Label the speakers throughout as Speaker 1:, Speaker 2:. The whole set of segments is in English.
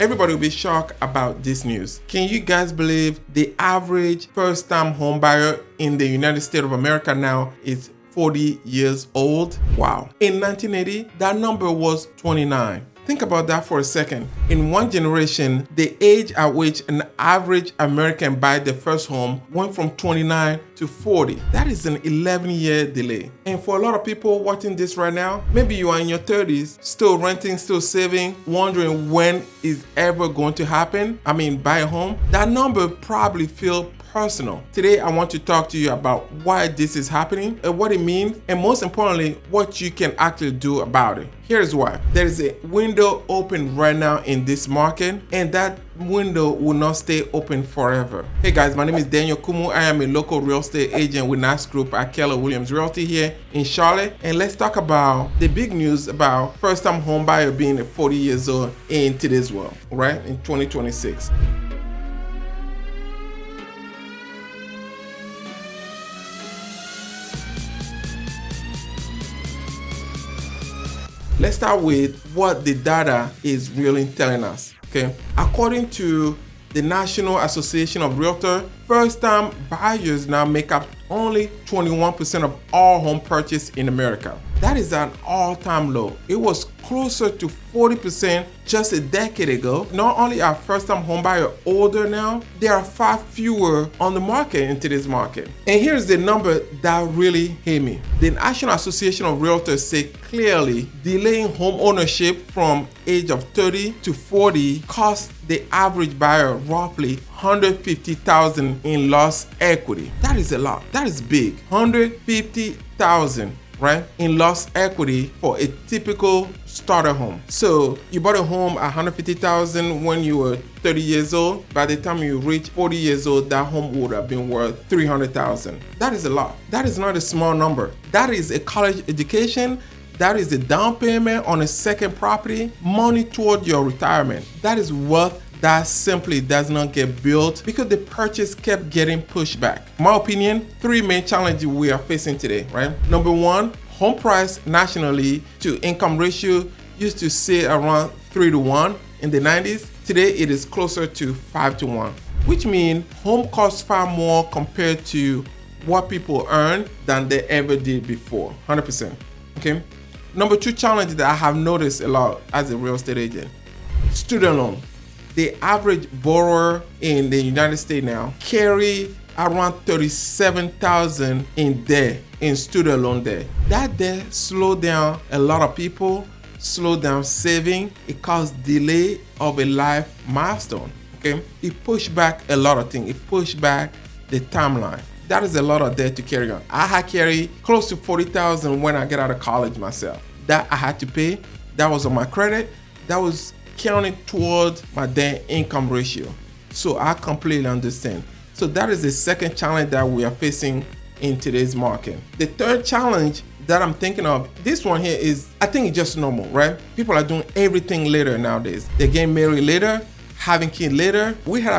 Speaker 1: Everybody will be shocked about this news. Can you guys believe the average first-time home buyer in the United States of America now is 40 years old? Wow. In 1980, that number was 29. Think about that for a second. In one generation, the age at which an average American buys their first home went from 29 to 40. That is an 11-year delay. And for a lot of people watching this right now, maybe you are in your 30s, still renting, still saving, wondering when is ever going to happen. Buy a home. That number probably feels personal. Today, I want to talk to you about why this is happening and what it means, and most importantly, what you can actually do about it. Here's why. There is a window open right now in this market, and that window will not stay open forever. Hey guys, my name is Daniel Kumu. I am a local real estate agent with Nash Group at Keller Williams Realty here in Charlotte. And let's talk about the big news about first-time home buyer being 40 years old in today's world, right? In 2026. Let's start with what the data is really telling us, okay? According to the National Association of Realtors, first-time buyers now make up only 21% of all home purchase in America. That is an all-time low. It was closer to 40% just a decade ago. Not only are first-time home buyers older now, there are far fewer on the market in today's market. And here's the number that really hit me. The National Association of Realtors say clearly delaying home ownership from age of 30 to 40 costs the average buyer roughly $150,000 in lost equity. That is a lot. That is big. $150,000. Right? In lost equity for a typical starter home. So you bought a home at $150,000 when you were 30 years old. By the time you reach 40 years old, that home would have been worth $300,000. That is a lot. That is not a small number. That is a college education. That is a down payment on a second property, money toward your retirement. That is wealth that simply does not get built because the purchase kept getting pushed back. In my opinion, three main challenges we are facing today, right? Number one, home price nationally to income ratio used to sit around 3-1 in the 90s. Today, it is closer to 5-1, which means home costs far more compared to what people earn than they ever did before, 100%, okay? Number two challenge that I have noticed a lot as a real estate agent, student loan. The average borrower in the United States now carry around $37,000 in debt, in student loan debt. That debt slowed down a lot of people, slowed down saving. It caused delay of a life milestone, okay? It pushed back a lot of things. It pushed back the timeline. That is a lot of debt to carry on. I had carried close to $40,000 when I get out of college myself. That I had to pay. That was on my credit. That was counting towards my debt income ratio. So I completely understand. So that is the second challenge that we are facing in today's market. The third challenge that I'm thinking of, this one here is, I think it's just normal, right? People are doing everything later nowadays. They're getting married later, having kids later. We had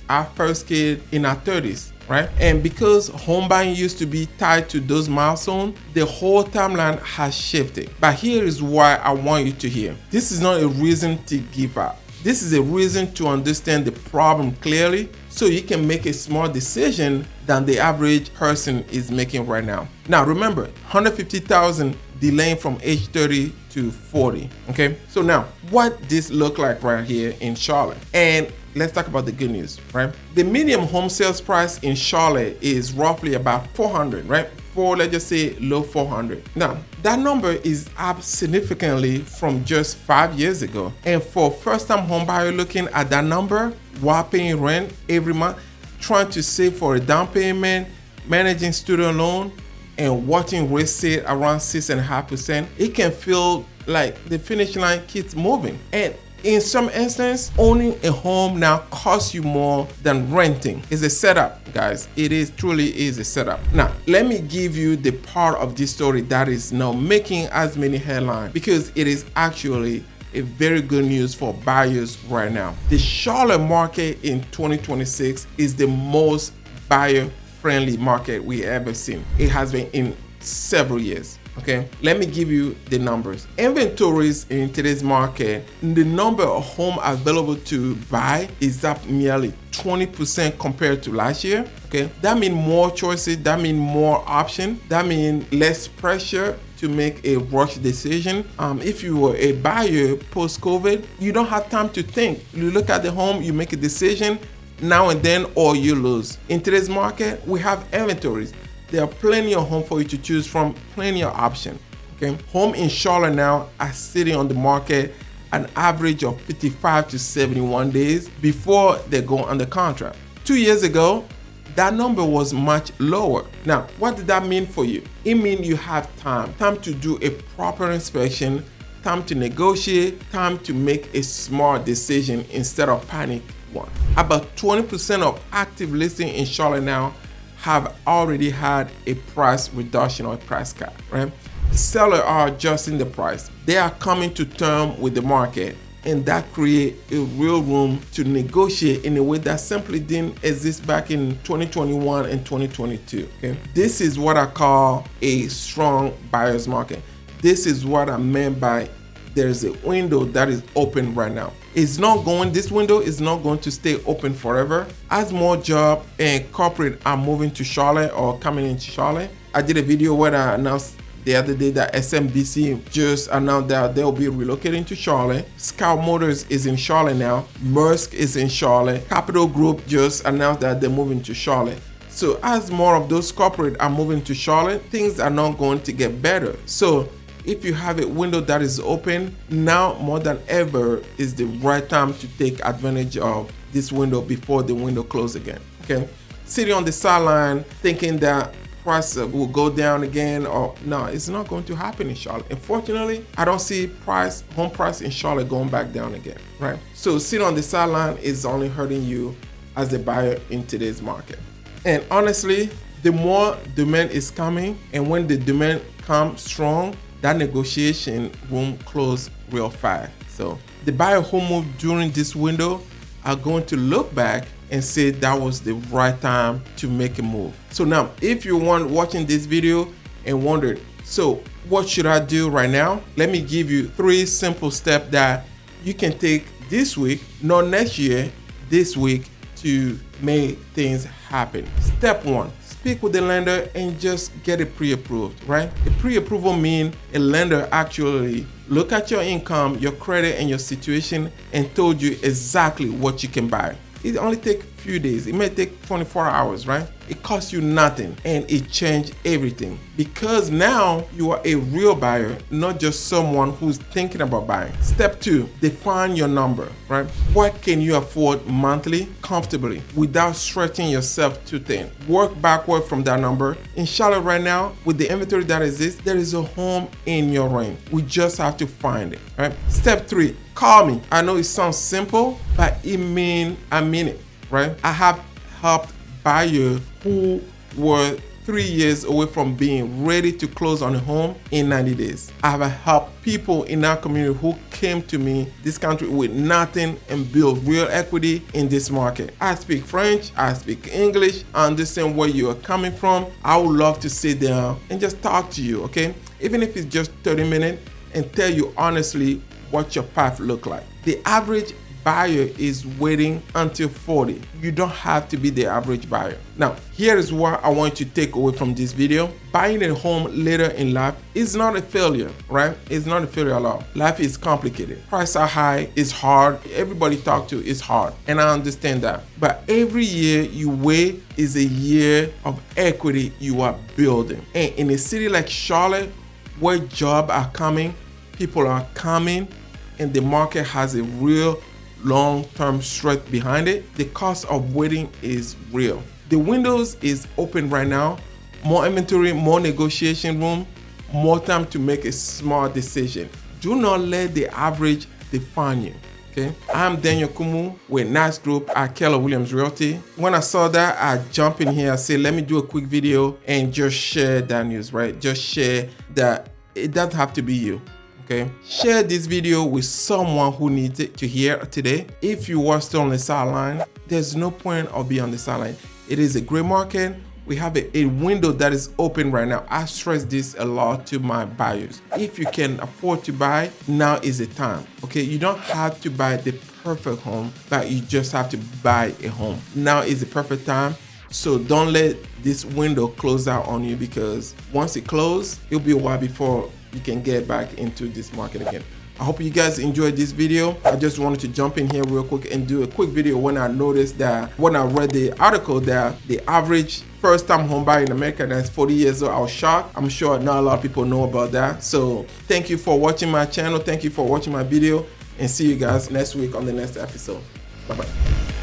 Speaker 1: our first kid in our 30s. Right? And because home buying used to be tied to those milestones, the whole timeline has shifted. But here is why I want you to hear. This is not a reason to give up. This is a reason to understand the problem clearly so you can make a smart decision than the average person is making right now. Now remember, $150,000 delaying from age 30 to 40. Okay? So now, what this look like right here in Charlotte? And let's talk about the good news, right? The median home sales price in Charlotte is roughly about $400,000, right? Let's just say low 400. Now, that number is up significantly from just 5 years ago. And for first-time home buyer looking at that number, while paying rent every month, trying to save for a down payment, managing student loan, and watching rates sit around 6.5%, it can feel like the finish line keeps moving. And in some instances, owning a home now costs you more than renting. It's a setup, guys. Truly is a setup. Now, let me give you the part of this story that is now making as many headlines because it is actually a very good news for buyers right now. The Charlotte market in 2026 is the most buyer-friendly market we ever seen. It has been in several years. Okay, let me give you the numbers. Inventories in today's market, the number of homes available to buy is up nearly 20% compared to last year. Okay, that means more choices, that means more options, that means less pressure to make a rush decision. If you were a buyer post-COVID, you don't have time to think. You look at the home, you make a decision now and then, or you lose. In today's market, we have inventories. There are plenty of homes for you to choose from, plenty of options. Okay, home in Charlotte now are sitting on the market an average of 55 to 71 days before they go under contract. 2 years ago, that number was much lower. Now, what did that mean for you? It means you have time to do a proper inspection, time to negotiate, time to make a smart decision instead of panic one. About 20% of active listings in Charlotte now have already had a price reduction or a price cut, right? Sellers are adjusting the price. They are coming to terms with the market, and that creates a real room to negotiate in a way that simply didn't exist back in 2021 and 2022. Okay, this is what I call a strong buyer's market. This is what I meant by there's a window that is open right now. This window is not going to stay open forever. As more jobs and corporate are moving to Charlotte or coming into Charlotte, I did a video where I announced the other day that SMBC just announced that they'll be relocating to Charlotte. Scout Motors is in Charlotte now. Maersk is in Charlotte. Capital Group just announced that they're moving to Charlotte. So as more of those corporate are moving to Charlotte, things are not going to get better. So if you have a window that is open, now more than ever is the right time to take advantage of this window before the window closes again. Okay, sitting on the sideline thinking that price will go down again, or no, it's not going to happen in Charlotte. Unfortunately, I don't see home price in Charlotte going back down again, right? So sitting on the sideline is only hurting you as a buyer in today's market. And honestly, the more demand is coming, and when the demand comes strong, that negotiation won't close real fast. So the buyer who moved during this window are going to look back and say that was the right time to make a move. So now, if you're watching this video and wondered, so what should I do right now? Let me give you 3 simple steps that you can take this week, not next year, this week, to make things happen. Step 1, speak with the lender and just get it pre-approved, right? The pre-approval means a lender actually look at your income, your credit, and your situation and told you exactly what you can buy. It only takes a few days. It may take 24 hours, right? It costs you nothing, and it changed everything because now you are a real buyer, not just someone who's thinking about buying. Step 2, define your number, right? What can you afford monthly comfortably without stretching yourself too thin? Work backward from that number. In Charlotte right now, with the inventory that exists, there is a home in your range. We just have to find it, right? Step 3, call me. I know it sounds simple, but I mean it, right? I have helped buyers who were 3 years away from being ready to close on a home in 90 days. I have helped people in our community who came to me, this country, with nothing and build real equity in this market. I speak French, I speak English, I understand where you are coming from. I would love to sit down and just talk to you, okay? Even if it's just 30 minutes, and tell you honestly what your path look like. The average buyer is waiting until 40. You don't have to be the average buyer. Now, here is what I want you to take away from this video. Buying a home later in life is not a failure, right? It's not a failure at all. Life is complicated. Prices are high, it's hard. Everybody talk to is hard, and I understand that. But every year you wait is a year of equity you are building. And in a city like Charlotte, where jobs are coming, people are coming, and the market has a real long-term strength behind it, the cost of waiting is real. The windows is open right now. More inventory, more negotiation room, more time to make a smart decision. Do not let the average define you. Okay, I'm Daniel Kumu with Nash Group at Keller Williams Realty. When I saw that, I jumped in here. I said, let me do a quick video and just share that news, right? Just share that. It doesn't have to be you. Okay, share this video with someone who needs it to hear today. If you are still on the sideline, there's no point of being on the sideline. It is a great market. we have a window that is open right now. I stress this a lot to my buyers. If you can afford to buy, now is the time. Okay, you don't have to buy the perfect home, but you just have to buy a home. Now is the perfect time. So don't let this window close out on you, because once it closes, it'll be a while before you can get back into this market again. I hope you guys enjoyed this video. I just wanted to jump in here real quick and do a quick video when I noticed that, when I read the article, that the average first-time home buyer in America that's 40 years old. I was shocked. I'm sure not a lot of people know about that. So thank you for watching my channel. Thank you for watching my video, and see you guys next week on the next episode. Bye-bye.